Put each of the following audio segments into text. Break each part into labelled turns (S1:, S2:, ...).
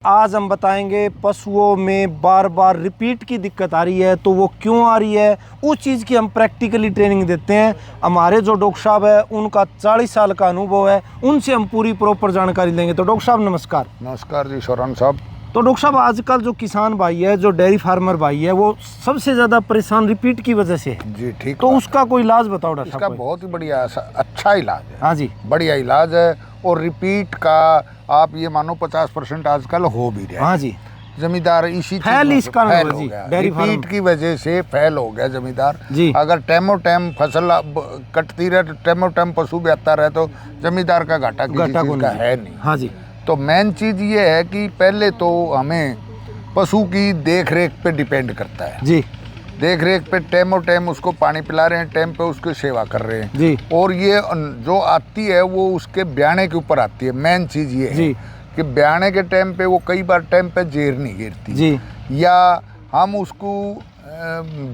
S1: आज हम बताएंगे पशुओं में बार बार रिपीट की दिक्कत आ रही है तो वो क्यों आ रही है, उस चीज़ की हम प्रैक्टिकली ट्रेनिंग देते हैं। हमारे जो डॉक्टर साहब है उनका 40 साल का अनुभव है, उनसे हम पूरी प्रॉपर जानकारी लेंगे। तो डॉक्टर साहब नमस्कार।
S2: नमस्कार जी शौरान साहब।
S1: तो डॉक्टर साहब आजकल जो किसान भाई है, जो डेयरी फार्मर भाई है, वो सबसे ज़्यादा परेशान रिपीट की वजह से है
S2: जी ठीक।
S1: तो उसका कोई इलाज बताओ डॉक्टर साहब।
S2: इसका बहुत ही बढ़िया अच्छा इलाज है।
S1: हाँ जी,
S2: बढ़िया इलाज है। और रिपीट का आप ये मानो 50% आजकल हो भी रहा है।
S1: हाँ जी,
S2: जमींदार इसी
S1: फैल इस कारण
S2: फैल
S1: हो
S2: हो
S1: जी,
S2: गया,
S1: डेयरी फार्म
S2: रिपीट की वजह से फैल हो गया जमींदार
S1: जी।
S2: अगर टेमो टेम फसल कटती रहे, टेमो टेम पशु बेहता रहे तो जमींदार का घाटा किसी चीज का है नहीं।
S1: हाँ जी,
S2: तो मेन चीज ये है कि पहले तो हमें पशु की देख रेख पे डिपेंड करता है
S1: जी,
S2: देख रेख पे टाइम और टाइम उसको पानी पिला रहे हैं, टाइम पे उसकी सेवा कर रहे हैं
S1: जी।
S2: और ये जो आती है वो उसके ब्याने के ऊपर आती है। मेन चीज़ ये है कि ब्याने के टाइम पे वो कई बार टाइम पे जेर नहीं गिरती
S1: जी,
S2: या हम उसको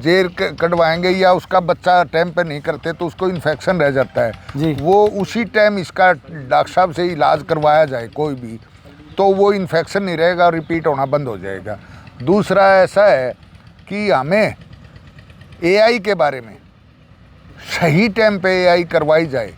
S2: जेर कटवाएंगे या उसका बच्चा टाइम पे नहीं करते तो उसको इन्फेक्शन रह जाता है
S1: जी।
S2: वो उसी टाइम इसका डॉक्टर साहब से इलाज करवाया जाए कोई भी तो वो इन्फेक्शन नहीं रहेगा और रिपीट होना बंद हो जाएगा। दूसरा ऐसा है कि हमें एआई के बारे में सही टाइम पे एआई करवाई जाए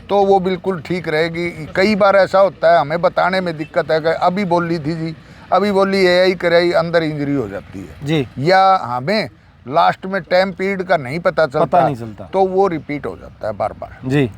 S2: तो वो बिल्कुल ठीक रहेगी। कई बार ऐसा होता है हमें बताने में दिक्कत है कि अभी बोल ली थी जी, अभी बोली एआई कराई, अंदर इंजरी हो जाती है
S1: जी,
S2: या हमें लास्ट में टाइम पीरियड का नहीं पता चलता तो वो रिपीट हो जाता है बार बार जी।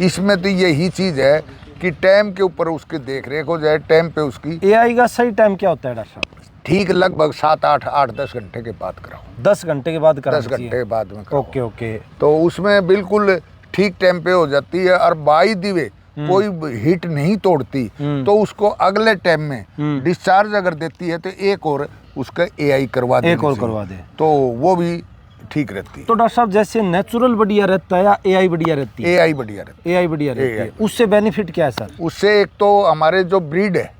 S2: इसमें तो यही चीज़ है कि टाइम के ऊपर उसकी देख रेख हो जाए, टाइम पे उसकी।
S1: एआई का सही टाइम क्या होता है डॉक्टर साहब?
S2: ठीक लगभग 7-8-10 घंटे के बाद कराओ।
S1: 10 घंटे के बाद कराओ?
S2: 10 घंटे के बाद में कराओ।
S1: Okay okay.
S2: तो उसमें बिल्कुल ठीक टाइम पे हो जाती है और बाई दिवे कोई हिट नहीं तोड़ती तो उसको अगले टाइम में डिस्चार्ज अगर देती है तो एक और उसका एआई करवा दे,
S1: एक और करवा दे
S2: तो वो भी ठीक रहती है।
S1: तो डॉक्टर साहब जैसे नेचुरल बढ़िया रहता है या एआई बढ़िया रहती है?
S2: एआई बढ़िया रहती है।
S1: एआई बढ़िया रहती है। उससे बेनिफिट क्या है सर?
S2: उससे एक तो हमारे जो ब्रीड है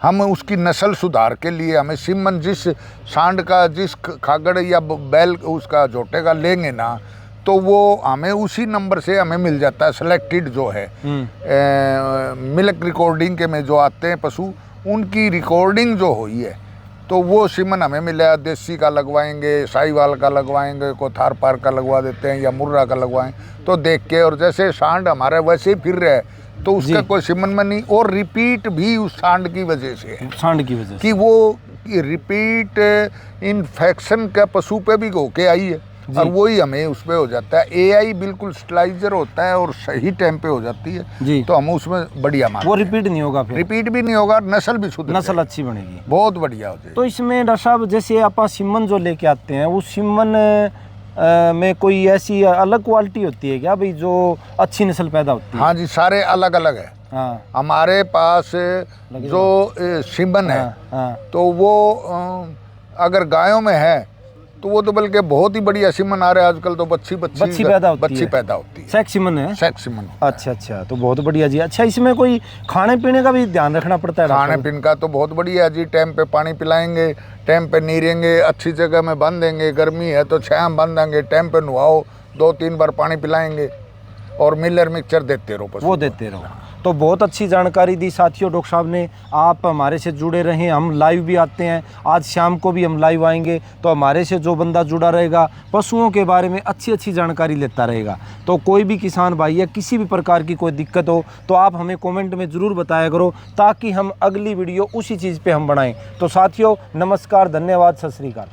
S2: हम उसकी नस्ल सुधार के लिए हमें सिमन जिस सांड का जिस खागड़ या बैल उसका झोटे का लेंगे ना तो वो हमें उसी नंबर से हमें मिल जाता है सेलेक्टेड जो है। मिल्क रिकॉर्डिंग के में जो आते हैं पशु उनकी रिकॉर्डिंग जो हुई है तो वो सिमन हमें मिला। देसी का लगवाएंगे, साहिवाल का लगवाएंगे, को थार पार का लगवा देते हैं या मुर्रा का लगवाएं तो देख के। और जैसे सांड हमारे वैसे ही फिर रहे तो उसका कोई सिमन में नहीं। और रिपीट भी उस सांड की वजह से है,
S1: सांड की वजह से,
S2: कि वो रिपीट इन्फेक्शन का पशु पे भी होके आई है और वही हमें उस पे हो जाता है। एआई बिल्कुल स्टलाइजर होता है और सही टाइम पे हो जाती है जी। तो हम उसमें बढ़िया मानते हैं।
S1: वो रिपीट नहीं होगा, फिर रिपीट
S2: भी नहीं होगा, नस्ल भी शुद्ध,
S1: नस्ल अच्छी बनेगी,
S2: बहुत बढ़िया हो जाएगी।
S1: तो इसमें डॉक्टर साहब जैसे आप सिमन जो लेके आते हैं उस सिमन में कोई ऐसी अलग क्वालिटी होती है क्या भाई जो अच्छी नस्ल पैदा होती है?
S2: हाँ जी, सारे अलग अलग है। हाँ। हमारे पास जो सिमन है तो वो अगर गायों में है तो वो तो बल्कि बहुत ही बढ़िया सिमन आ रहे हैं आजकल तो बच्ची पैदा होती है।
S1: सेक्स सिमन है?
S2: सेक्स सिमन।
S1: अच्छा अच्छा, तो बहुत बढ़िया जी। अच्छा, इसमें कोई खाने पीने का भी ध्यान रखना पड़ता है?
S2: खाने पीने का तो बहुत बढ़िया जी। टाइम पे पानी पिलाएंगे, टाइम पे नीरेंगे, अच्छी जगह में बांध देंगे, गर्मी है तो छाया में बांध देंगे, टाइम पे नुआओ, 2-3 बार पानी पिलाएंगे और मिलर मिक्सचर देते रहो, वो देते रहो।
S1: तो बहुत अच्छी जानकारी दी साथियों डॉक्टर साहब ने। आप हमारे से जुड़े रहें, हम लाइव भी आते हैं, आज शाम को भी हम लाइव आएंगे तो हमारे से जो बंदा जुड़ा रहेगा पशुओं के बारे में अच्छी जानकारी लेता रहेगा। तो कोई भी किसान भाई या किसी भी प्रकार की कोई दिक्कत हो तो आप हमें कमेंट में ज़रूर बताया करो ताकि हम अगली वीडियो उसी चीज़ पर हम बनाएँ। तो साथियों नमस्कार, धन्यवाद, सत श्री अकाल।